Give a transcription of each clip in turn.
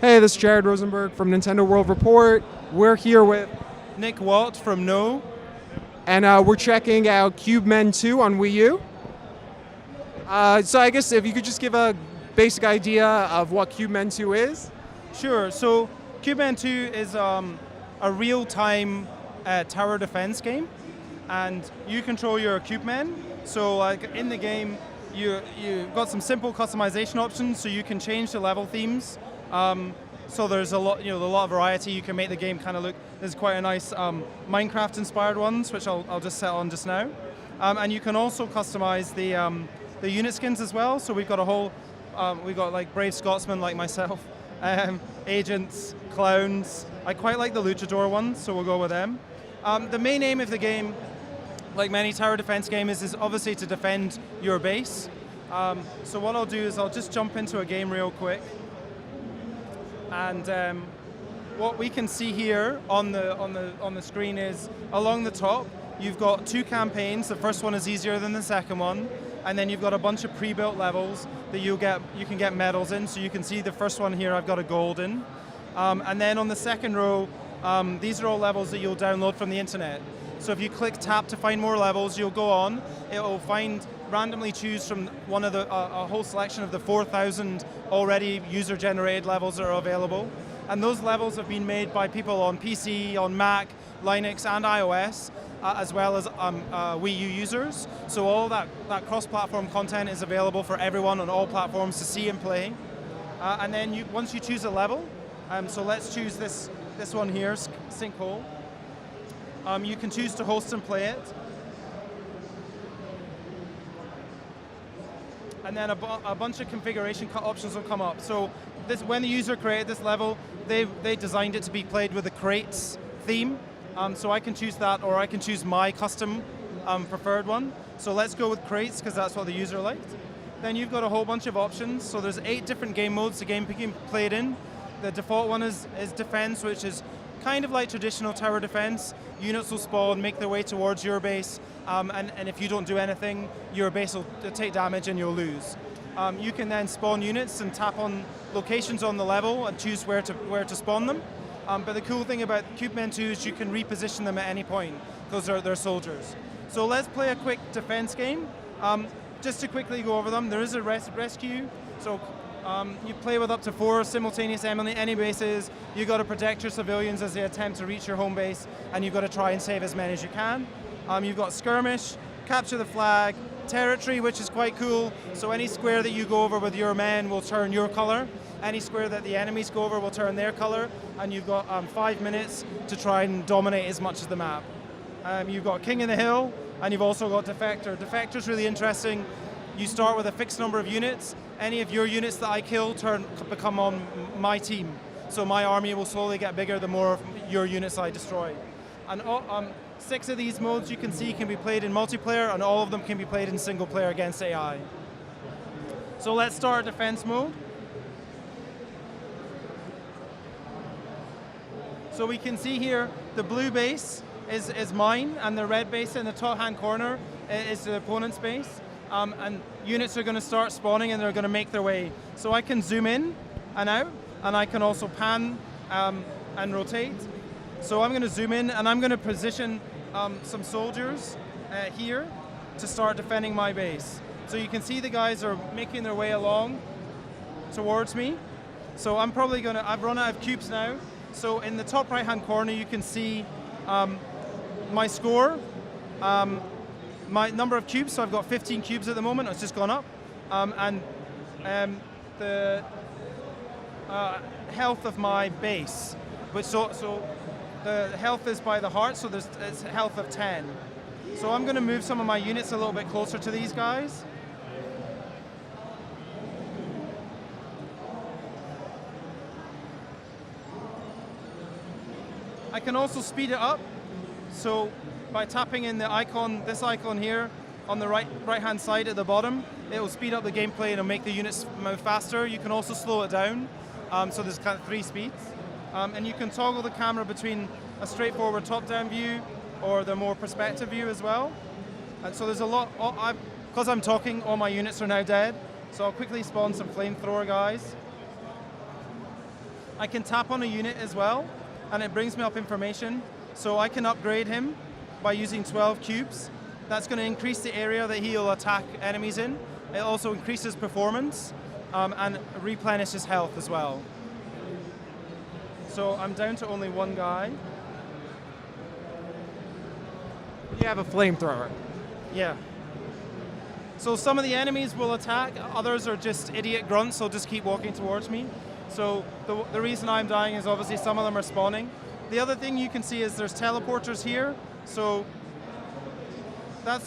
Hey, this is Jared Rosenberg from Nintendo World Report. We're here with Nick Watt from No. and we're checking out Cubemen 2 on Wii U. So I guess if you could just give a basic idea of what Cubemen 2 is. Sure. So Cubemen 2 is a real-time tower defense game, and you control your Cubemen. So like in the game, you've got some simple customization options, so you can change the level themes. So there's a lot of variety. You can make the game kind of look. There's quite a nice Minecraft-inspired ones, which I'll just set on just now. And you can also customize the unit skins as well. So we've got a whole, we've got like brave Scotsmen like myself, agents, clowns. I quite like the luchador ones, so we'll go with them. The main aim of the game, like many tower defense games, is obviously to defend your base. So what I'll do is I'll just jump into a game real quick. And what we can see here on the screen is along the top, you've got two campaigns. The first one is easier than the second one, and then you've got a bunch of pre-built levels that you can get medals in. So you can see the first one here, I've got a gold in, and then on the second row, these are all levels that you'll download from the internet. So if you click tap to find more levels, you'll go on. It will randomly choose from one of a whole selection of the 4,000 already user-generated levels that are available. And those levels have been made by people on PC, on Mac, Linux, and iOS, as well as Wii U users. So all that cross-platform content is available for everyone on all platforms to see and play. And then once you choose a level, so let's choose this one here, Sinkhole. You can choose to host and play it. And then a bunch of configuration options will come up. So when the user created this level, they designed it to be played with the crates theme. So I can choose that, or I can choose my custom preferred one. So let's go with crates, because that's what the user liked. Then you've got a whole bunch of options. So there's 8 different game modes the game can be played in. The default one is defense, which is kind of like traditional tower defense. Units will spawn, make their way towards your base, and if you don't do anything, your base will take damage and you'll lose. You can then spawn units and tap on locations on the level and choose where to spawn them. But the cool thing about Cubemen 2 is you can reposition them at any point, because they're soldiers. So let's play a quick defense game. Just to quickly go over them, there is a rescue. So you play with up to 4 simultaneous enemy bases. You've got to protect your civilians as they attempt to reach your home base, and you've got to try and save as many as you can. You've got skirmish, capture the flag, territory, which is quite cool. So any square that you go over with your men will turn your color. Any square that the enemies go over will turn their color. And you've got 5 minutes to try and dominate as much of the map. You've got King in the Hill, and you've also got Defector. Defector's really interesting. You start with a fixed number of units. Any of your units that I kill become on my team. So my army will slowly get bigger the more of your units I destroy. And 6 of these modes you can see can be played in multiplayer, and all of them can be played in single player against AI. So let's start defense mode. So we can see here the blue base is mine, and the red base in the top hand corner is the opponent's base. And units are going to start spawning, and they're going to make their way. So I can zoom in and out, and I can also pan and rotate. So I'm going to zoom in, and I'm going to position some soldiers here to start defending my base. So you can see the guys are making their way along towards me. So I'm probably going to, I've run out of cubes now. So in the top right hand corner you can see my score. My number of cubes, so I've got 15 cubes at the moment, it's just gone up. And the health of my base, which so the health is by the heart, so it's a health of 10. So I'm going to move some of my units a little bit closer to these guys. I can also speed it up. So by tapping in the icon, this icon here, on the right-hand side at the bottom, it will speed up the gameplay and it'll make the units move faster. You can also slow it down, so there's kind of 3 speeds. And you can toggle the camera between a straightforward top-down view or the more perspective view as well. And so there's a lot, because I'm talking, all my units are now dead, so I'll quickly spawn some flamethrower guys. I can tap on a unit as well, and it brings me up information. So I can upgrade him by using 12 cubes. That's going to increase the area that he'll attack enemies in. It also increases performance and replenishes health as well. So I'm down to only one guy. You have a flamethrower. Yeah. So some of the enemies will attack, others are just idiot grunts, so just keep walking towards me. So the reason I'm dying is obviously some of them are spawning. The other thing you can see is there's teleporters here. So that's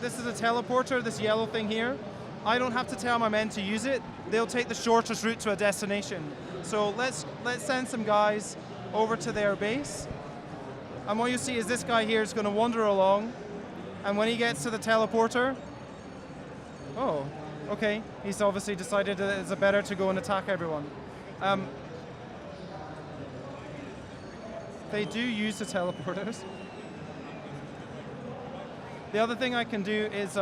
this is a teleporter, this yellow thing here. I don't have to tell my men to use it. They'll take the shortest route to a destination. So let's send some guys over to their base. And what you see is this guy here is going to wander along. And when he gets to the teleporter, oh, okay, he's obviously decided that it's better to go and attack everyone. They do use the teleporters. The other thing I can do is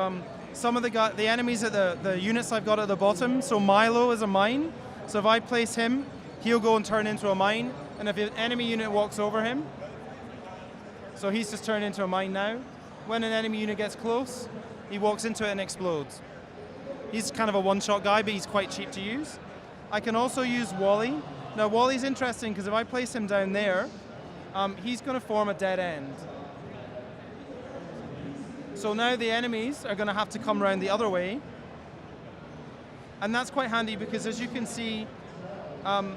some of the enemies at the units I've got at the bottom. So Milo is a mine. So if I place him, he'll go and turn into a mine. And if an enemy unit walks over him, so he's just turned into a mine now. When an enemy unit gets close, he walks into it and explodes. He's kind of a one-shot guy, but he's quite cheap to use. I can also use Wally. Now Wally's interesting because if I place him down there, he's going to form a dead end. So now the enemies are going to have to come around the other way. And that's quite handy because as you can see, on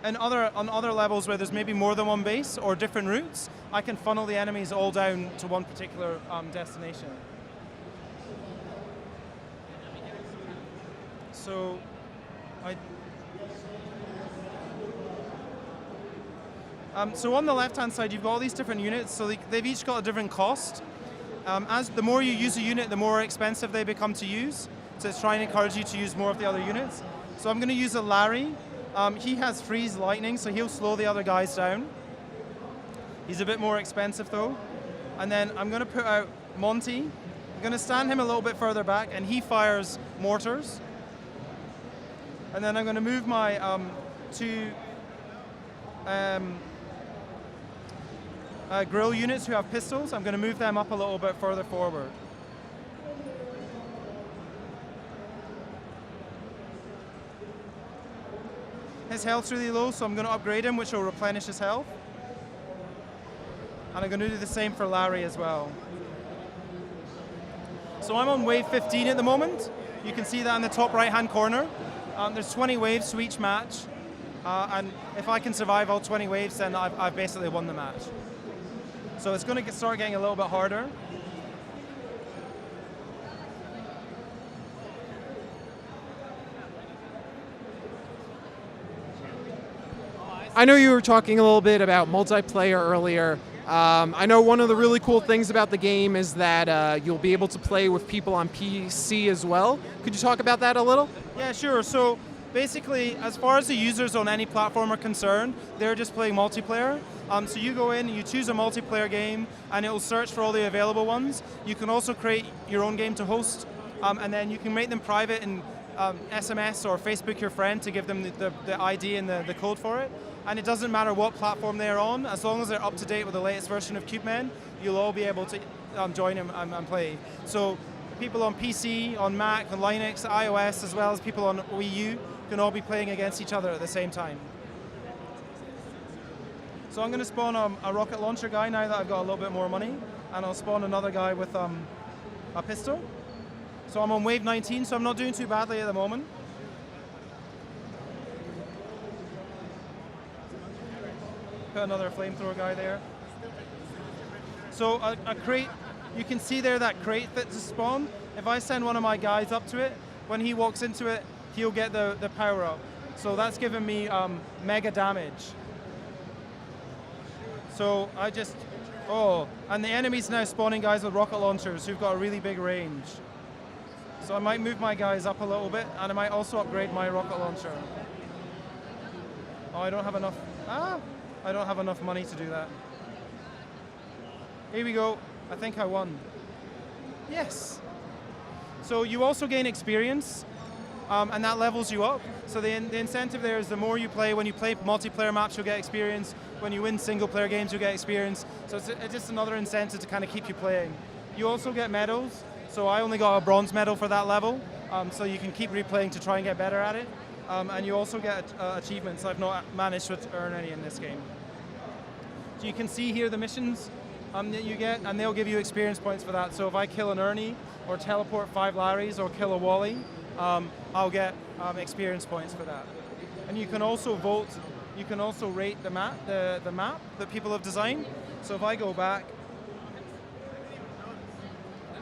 other levels where there's maybe more than one base or different routes, I can funnel the enemies all down to one particular destination. So so on the left-hand side, you've got all these different units. So they've each got a different cost. As the more you use a unit, the more expensive they become to use. So it's trying to encourage you to use more of the other units. So I'm going to use a Larry. He has freeze lightning, so he'll slow the other guys down. He's a bit more expensive though. And then I'm going to put out Monty. I'm going to stand him a little bit further back, and he fires mortars. And then I'm going to move my two grill units who have pistols. I'm going to move them up a little bit further forward. His health's really low, so I'm going to upgrade him, which will replenish his health. And I'm going to do the same for Larry as well. So I'm on wave 15 at the moment. You can see that in the top right-hand corner. There's 20 waves to each match. And if I can survive all 20 waves, then I've basically won the match. So it's going to start getting a little bit harder. I know you were talking a little bit about multiplayer earlier. I know one of the really cool things about the game is that you'll be able to play with people on PC as well. Could you talk about that a little? Yeah, sure. So basically, as far as the users on any platform are concerned, they're just playing multiplayer. So you go in, you choose a multiplayer game, and it will search for all the available ones. You can also create your own game to host, and then you can make them private and SMS or Facebook your friend to give them the ID and the code for it. And it doesn't matter what platform they're on, as long as they're up to date with the latest version of Cubemen, you'll all be able to join them and play. So people on PC, on Mac, on Linux, iOS, as well as people on Wii U can all be playing against each other at the same time. So I'm going to spawn a rocket launcher guy now that I've got a little bit more money, and I'll spawn another guy with a pistol. So I'm on wave 19, so I'm not doing too badly at the moment. Put another flamethrower guy there. So a crate, you can see there that crate that's spawned. If I send one of my guys up to it, when he walks into it, he'll get the power up. So that's given me mega damage. So I just, and the enemy's now spawning guys with rocket launchers who've got a really big range. So I might move my guys up a little bit, and I might also upgrade my rocket launcher. Oh, I don't have enough. I don't have enough money to do that. Here we go. I think I won. Yes. So you also gain experience. and that levels you up. So the incentive there is the more you play. When you play multiplayer maps, you'll get experience. When you win single-player games, you'll get experience. So it's just another incentive to kind of keep you playing. You also get medals. So I only got a bronze medal for that level. So you can keep replaying to try and get better at it. And you also get achievements. I've not managed to earn any in this game. So you can see here the missions that you get, and they'll give you experience points for that. So if I kill an Ernie, or teleport 5 Larrys, or kill a Wally, I'll get experience points for that. And you can also vote. You can also rate the map, the map that people have designed. So if I go back,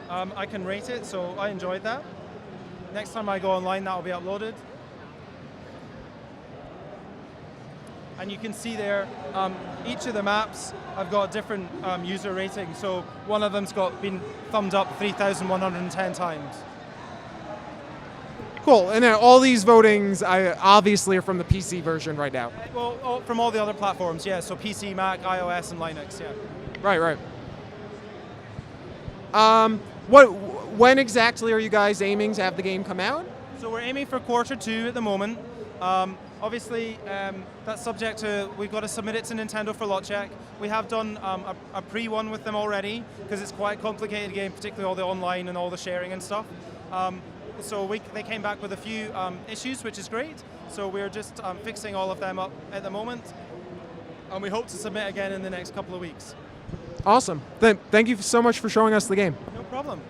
I can rate it. So I enjoyed that. Next time I go online, that will be uploaded. And you can see there, each of the maps have got different user ratings. So one of them's been thumbed up 3,110 times. Cool. And then all these votings obviously are from the PC version right now. Well, from all the other platforms, yeah. So PC, Mac, iOS, and Linux, yeah. Right. When exactly are you guys aiming to have the game come out? So we're aiming for Q2 at the moment. Obviously, that's subject to, we've got to submit it to Nintendo for lot check. We have done a pre-one with them already, because it's quite a complicated game, particularly all the online and all the sharing and stuff. So they came back with a few issues, which is great. So we're just fixing all of them up at the moment. And we hope to submit again in the next couple of weeks. Awesome. Thank you so much for showing us the game. No problem.